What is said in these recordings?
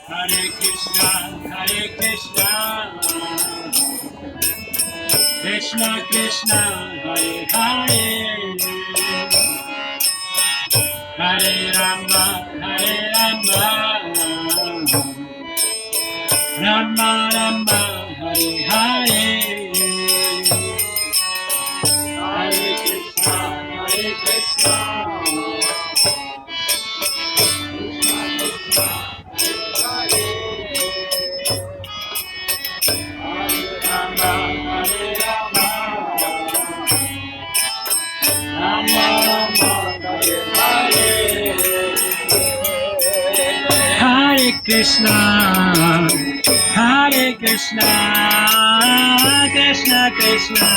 Hare Krishna, Hare Krishna, Krishna Krishna, Hare Hare, Hare Rama, Hare Rama, Rama Rama, Hare Hare, Hare Krishna, Hare Krishna, Hare Krishna, Hare Krishna, Krishna Krishna,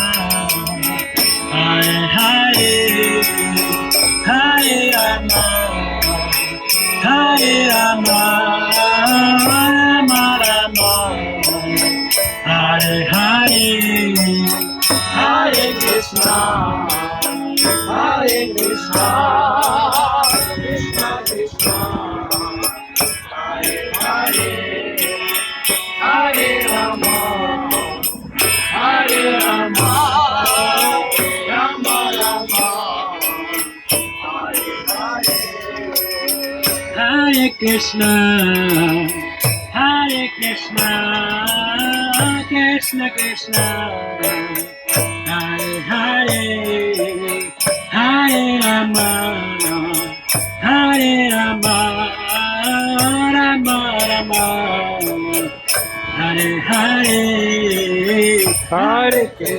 Hare Hare, Hare Rama, Hare Rama, Rama Rama, Hare Hare, Hare Krishna, Hare Krishna, Krishna Krishna, Hare Hare, Hare Rama, Hare Rama, Rama Rama, Hare Hare, Hare Krishna, Hare Krishna, Krishna Krishna, Hare Hare, Hare Rama, Hare Rama, Rama Rama, Hare Hare, Hare Krishna.